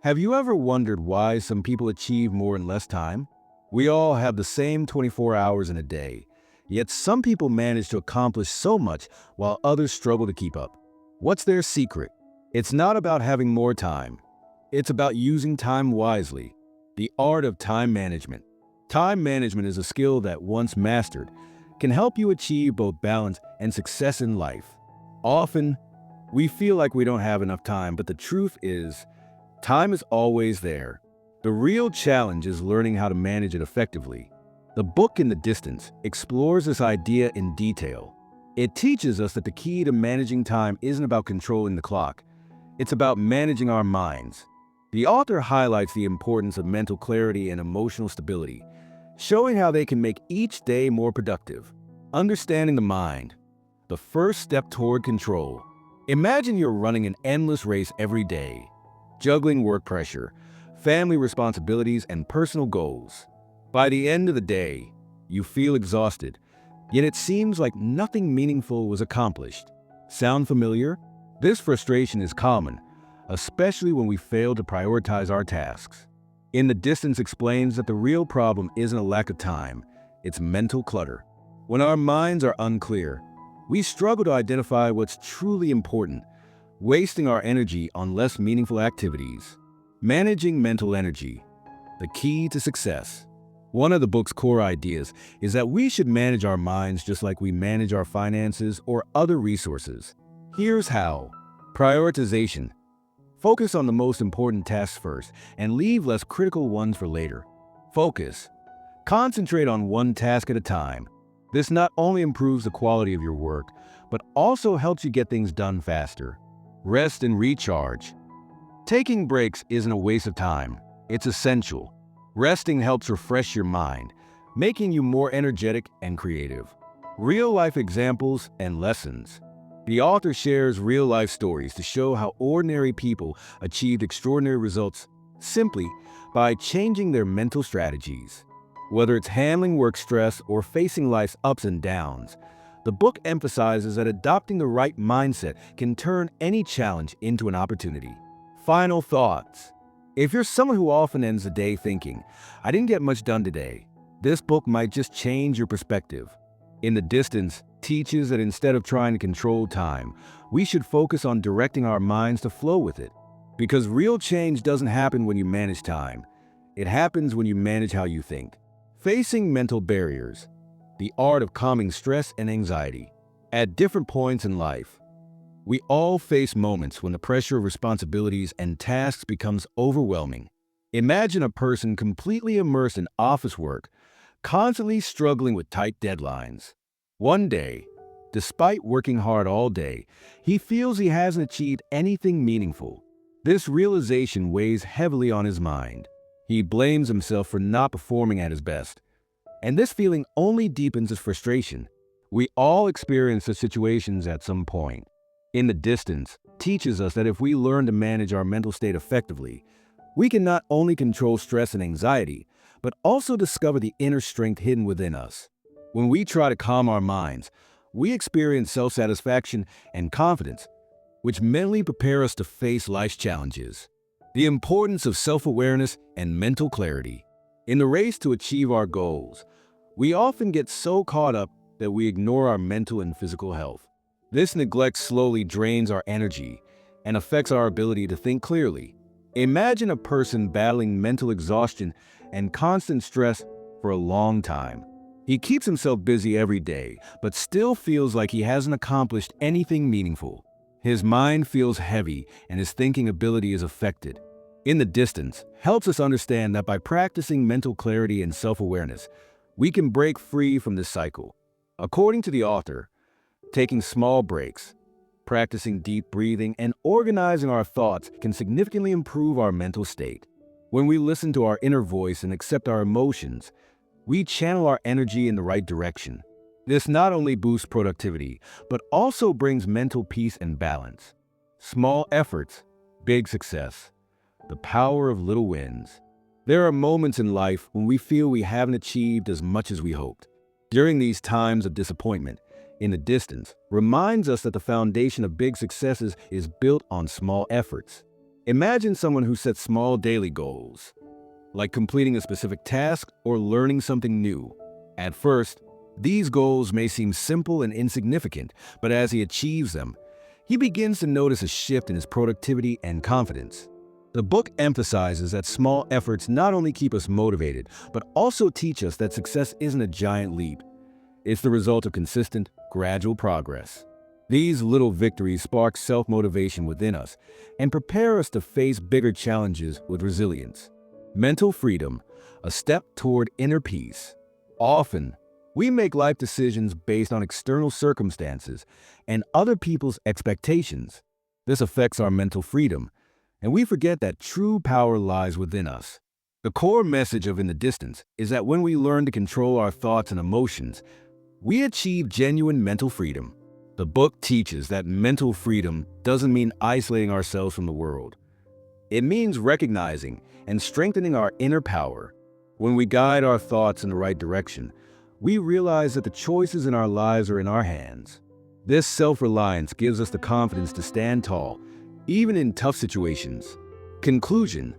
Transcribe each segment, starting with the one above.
Have you ever wondered why some people achieve more in less time? We all have the same 24 hours in a day, yet some people manage to accomplish so much while others struggle to keep up. What's their secret? It's not about having more time. It's about using time wisely. The art of time management. Time management is a skill that, once mastered, can help you achieve both balance and success in life. Often, we feel like we don't have enough time, but the truth is, time is always there. The real challenge is learning how to manage it effectively. The book In the Distance explores this idea in detail. It teaches us that the key to managing time isn't about controlling the clock. It's about managing our minds. The author highlights the importance of mental clarity and emotional stability, showing how they can make each day more productive. Understanding the mind, the first step toward control. Imagine you're running an endless race every day, juggling work pressure, family responsibilities, and personal goals. By the end of the day, you feel exhausted, yet it seems like nothing meaningful was accomplished. Sound familiar? This frustration is common, especially when we fail to prioritize our tasks. In the Distance explains that the real problem isn't a lack of time, it's mental clutter. When our minds are unclear, we struggle to identify what's truly important, wasting our energy on less meaningful activities. Managing mental energy, the key to success. One of the book's core ideas is that we should manage our minds just like we manage our finances or other resources. Here's how. Prioritization. Focus on the most important tasks first and leave less critical ones for later. Focus. Concentrate on one task at a time. This not only improves the quality of your work, but also helps you get things done faster. Rest and recharge. Taking breaks isn't a waste of time. It's essential. Resting helps refresh your mind, making you more energetic and creative. Real-life examples and lessons. The author shares real-life stories to show how ordinary people achieved extraordinary results simply by changing their mental strategies. Whether it's handling work stress or facing life's ups and downs, the book emphasizes that adopting the right mindset can turn any challenge into an opportunity. Final thoughts. If you're someone who often ends the day thinking, "I didn't get much done today," this book might just change your perspective. In the Distance teaches that instead of trying to control time, we should focus on directing our minds to flow with it. Because real change doesn't happen when you manage time. It happens when you manage how you think. Facing mental barriers. The art of calming stress and anxiety. At different points in life, we all face moments when the pressure of responsibilities and tasks becomes overwhelming. Imagine a person completely immersed in office work, constantly struggling with tight deadlines. One day, despite working hard all day, he feels he hasn't achieved anything meaningful. This realization weighs heavily on his mind. He blames himself for not performing at his best. And this feeling only deepens his frustration. We all experience such situations at some point. In the Distance teaches us that if we learn to manage our mental state effectively, we can not only control stress and anxiety, but also discover the inner strength hidden within us. When we try to calm our minds, we experience self-satisfaction and confidence, which mentally prepare us to face life's challenges. The importance of self-awareness and mental clarity. In the race to achieve our goals, we often get so caught up that we ignore our mental and physical health. This neglect slowly drains our energy and affects our ability to think clearly. Imagine a person battling mental exhaustion and constant stress for a long time. He keeps himself busy every day, but still feels like he hasn't accomplished anything meaningful. His mind feels heavy and his thinking ability is affected. In the Distance helps us understand that by practicing mental clarity and self-awareness, we can break free from this cycle. According to the author, taking small breaks, practicing deep breathing, and organizing our thoughts can significantly improve our mental state. When we listen to our inner voice and accept our emotions, we channel our energy in the right direction. This not only boosts productivity, but also brings mental peace and balance. Small efforts, big success. The power of little wins. There are moments in life when we feel we haven't achieved as much as we hoped. During these times of disappointment, In the Distance reminds us that the foundation of big successes is built on small efforts. Imagine someone who sets small daily goals, like completing a specific task or learning something new. At first, these goals may seem simple and insignificant, but as he achieves them, he begins to notice a shift in his productivity and confidence. The book emphasizes that small efforts not only keep us motivated, but also teach us that success isn't a giant leap. It's the result of consistent, gradual progress. These little victories spark self-motivation within us and prepare us to face bigger challenges with resilience. Mental freedom, a step toward inner peace. Often, we make life decisions based on external circumstances and other people's expectations. This affects our mental freedom, and we forget that true power lies within us. The core message of In the Distance is that when we learn to control our thoughts and emotions, we achieve genuine mental freedom. The book teaches that mental freedom doesn't mean isolating ourselves from the world. It means recognizing and strengthening our inner power. When we guide our thoughts in the right direction, we realize that the choices in our lives are in our hands. This self-reliance gives us the confidence to stand tall, even in tough situations. Conclusion: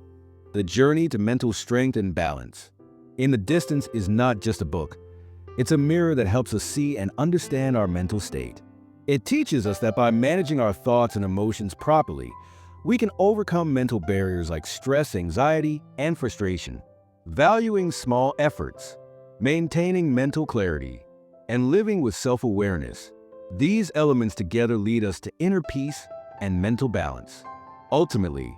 the journey to mental strength and balance. In the Distance is not just a book. It's a mirror that helps us see and understand our mental state. It teaches us that by managing our thoughts and emotions properly, we can overcome mental barriers like stress, anxiety, and frustration. Valuing small efforts, maintaining mental clarity, and living with self-awareness. These elements together lead us to inner peace and mental balance. Ultimately,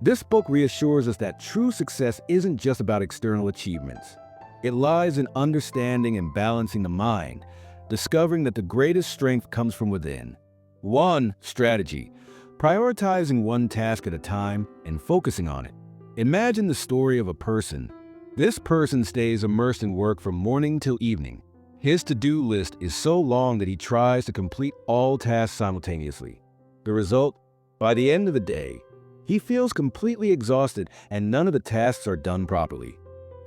this book reassures us that true success isn't just about external achievements. It lies in understanding and balancing the mind, discovering that the greatest strength comes from within. 1. Strategy: prioritizing one task at a time and focusing on it. Imagine the story of a person. This person stays immersed in work from morning till evening. His to-do list is so long that he tries to complete all tasks simultaneously. The result? By the end of the day, he feels completely exhausted and none of the tasks are done properly.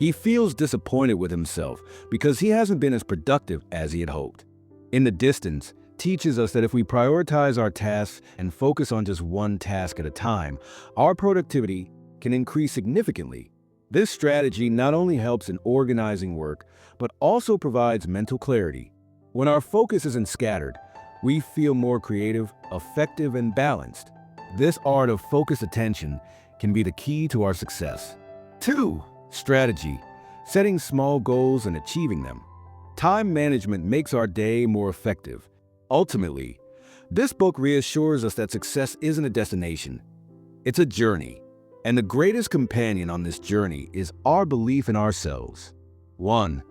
He feels disappointed with himself because he hasn't been as productive as he had hoped. In the Distance teaches us that if we prioritize our tasks and focus on just one task at a time, our productivity can increase significantly. This strategy not only helps in organizing work, but also provides mental clarity. When our focus isn't scattered, we feel more creative, effective, and balanced. This art of focused attention can be the key to our success. 2. Strategy: setting small goals and achieving them. Time management makes our day more effective. Ultimately, this book reassures us that success isn't a destination. It's a journey, and the greatest companion on this journey is our belief in ourselves. 1.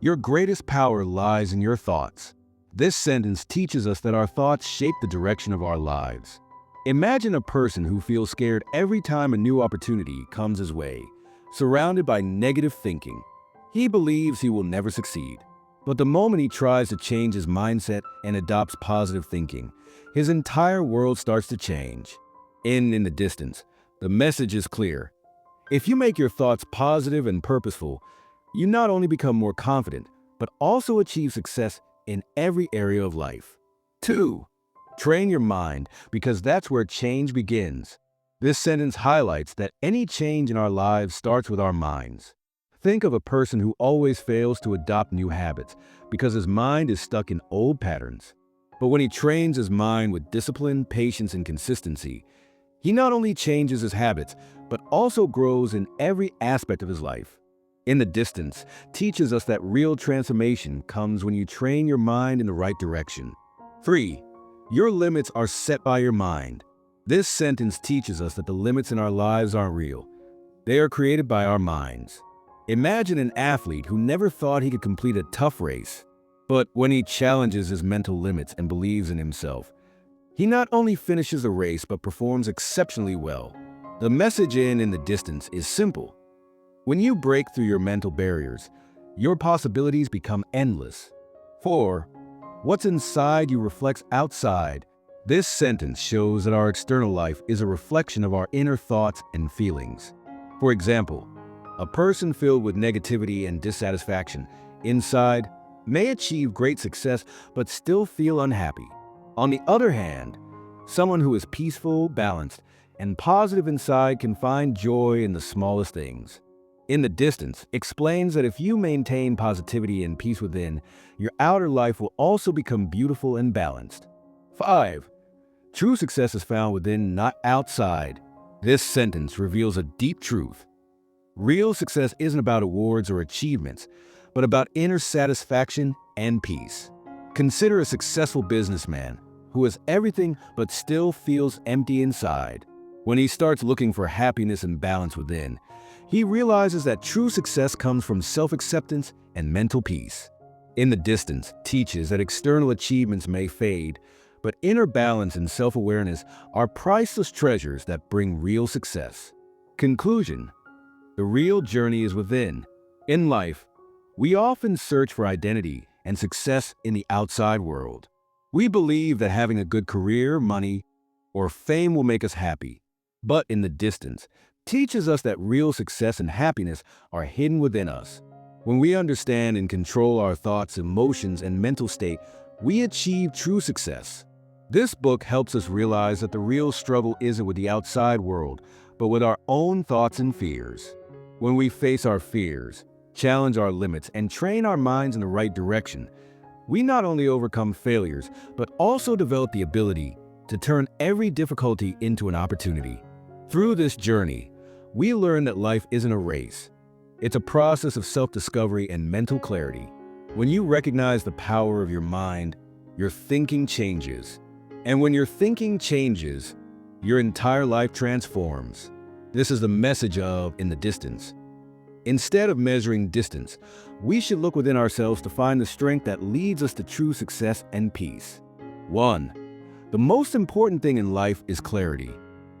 Your greatest power lies in your thoughts. This sentence teaches us that our thoughts shape the direction of our lives. Imagine a person who feels scared every time a new opportunity comes his way, surrounded by negative thinking. He believes he will never succeed. But the moment he tries to change his mindset and adopts positive thinking, his entire world starts to change. In the Distance, the message is clear. If you make your thoughts positive and purposeful, you not only become more confident, but also achieve success in every area of life. 2. Train your mind, because that's where change begins. This sentence highlights that any change in our lives starts with our minds. Think of a person who always fails to adopt new habits because his mind is stuck in old patterns. But when he trains his mind with discipline, patience, and consistency, he not only changes his habits, but also grows in every aspect of his life. In the Distance teaches us that real transformation comes when you train your mind in the right direction. 3. Your limits are set by your mind. This sentence teaches us that the limits in our lives aren't real. They are created by our minds. Imagine an athlete who never thought he could complete a tough race. But when he challenges his mental limits and believes in himself, he not only finishes the race but performs exceptionally well. The message in the Distance is simple. When you break through your mental barriers, your possibilities become endless. 4. What's inside you reflects outside. This sentence shows that our external life is a reflection of our inner thoughts and feelings. For example, a person filled with negativity and dissatisfaction inside may achieve great success but still feel unhappy. On the other hand, someone who is peaceful, balanced, and positive inside can find joy in the smallest things. In the Distance explains that if you maintain positivity and peace within, your outer life will also become beautiful and balanced. 5. True success is found within, not outside. This sentence reveals a deep truth. Real success isn't about awards or achievements, but about inner satisfaction and peace. Consider a successful businessman who has everything but still feels empty inside. When he starts looking for happiness and balance within, he realizes that true success comes from self-acceptance and mental peace. In the Distance teaches that external achievements may fade, but inner balance and self-awareness are priceless treasures that bring real success. Conclusion: the real journey is within. In life, we often search for identity and success in the outside world. We believe that having a good career, money, or fame will make us happy. But in the Distance teaches us that real success and happiness are hidden within us. When we understand and control our thoughts, emotions, and mental state, we achieve true success. This book helps us realize that the real struggle isn't with the outside world, but with our own thoughts and fears. When we face our fears, challenge our limits, and train our minds in the right direction, we not only overcome failures, but also develop the ability to turn every difficulty into an opportunity. Through this journey, we learn that life isn't a race. It's a process of self-discovery and mental clarity. When you recognize the power of your mind, your thinking changes. And when your thinking changes, your entire life transforms. This is the message of In the Distance. Instead of measuring distance, we should look within ourselves to find the strength that leads us to true success and peace. 1. The most important thing in life is clarity.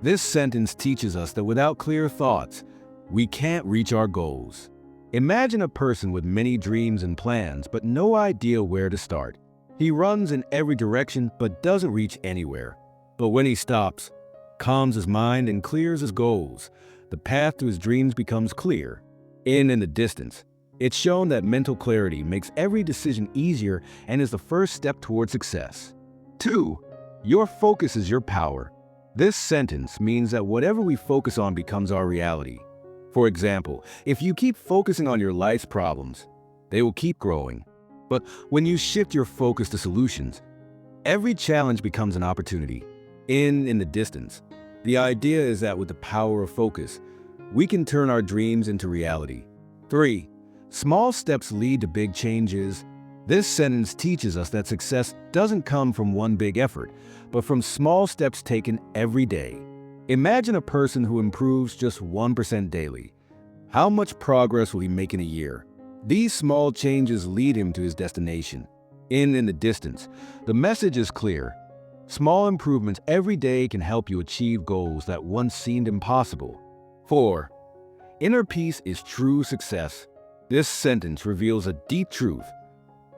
This sentence teaches us that without clear thoughts, we can't reach our goals. Imagine a person with many dreams and plans, but no idea where to start. He runs in every direction, but doesn't reach anywhere. But when he stops, calms his mind, and clears his goals, the path to his dreams becomes clear. In the Distance, it's shown that mental clarity makes every decision easier and is the first step toward success. 2. Your focus is your power. This sentence means that whatever we focus on becomes our reality. For example, if you keep focusing on your life's problems, they will keep growing. But when you shift your focus to solutions, every challenge becomes an opportunity. In the Distance, the idea is that with the power of focus, we can turn our dreams into reality. 3. Small steps lead to big changes. This sentence teaches us that success doesn't come from one big effort, but from small steps taken every day. Imagine a person who improves just 1% daily. How much progress will he make in a year? These small changes lead him to his destination. In the Distance, the message is clear. Small improvements every day can help you achieve goals that once seemed impossible. 4. Inner peace is true success. This sentence reveals a deep truth.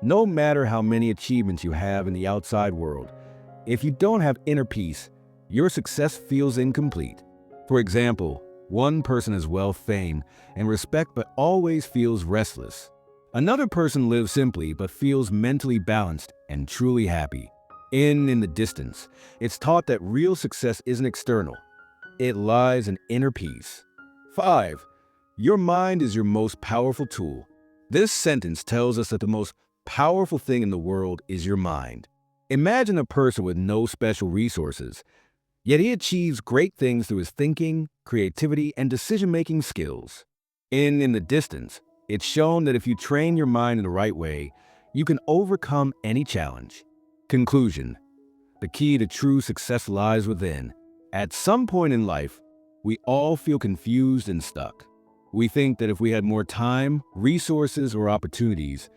No matter how many achievements you have in the outside world, if you don't have inner peace, your success feels incomplete. For example, one person has wealth, fame, and respect but always feels restless. Another person lives simply but feels mentally balanced and truly happy. In the Distance, it's taught that real success isn't external. It lies in inner peace. 5. Your mind is your most powerful tool. This sentence tells us that the most powerful thing in the world is your mind. Imagine a person with no special resources, yet he achieves great things through his thinking, creativity, and decision-making skills. In the Distance, it's shown that if you train your mind in the right way, you can overcome any challenge. Conclusion: the key to true success lies within. At some point in life, we all feel confused and stuck. We think that if we had more time, resources, or opportunities,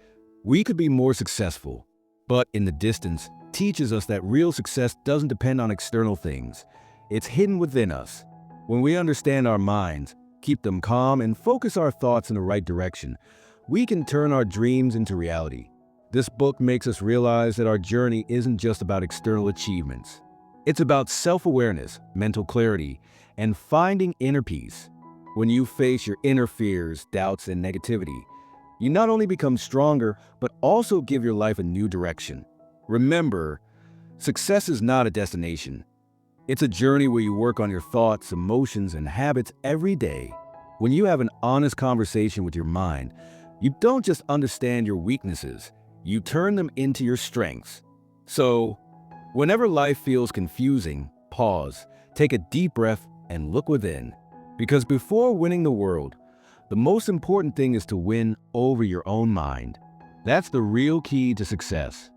we could be more successful. But In the Distance teaches us that real success doesn't depend on external things. It's hidden within us. When we understand our minds, keep them calm, and focus our thoughts in the right direction, we can turn our dreams into reality. This book makes us realize that our journey isn't just about external achievements. It's about self-awareness, mental clarity, and finding inner peace. When you face your inner fears, doubts, and negativity, you not only become stronger, but also give your life a new direction. Remember, success is not a destination. It's a journey where you work on your thoughts, emotions, and habits every day. When you have an honest conversation with your mind, you don't just understand your weaknesses, you turn them into your strengths. So, whenever life feels confusing, pause, take a deep breath, and look within. Because before winning the world, the most important thing is to win over your own mind. That's the real key to success.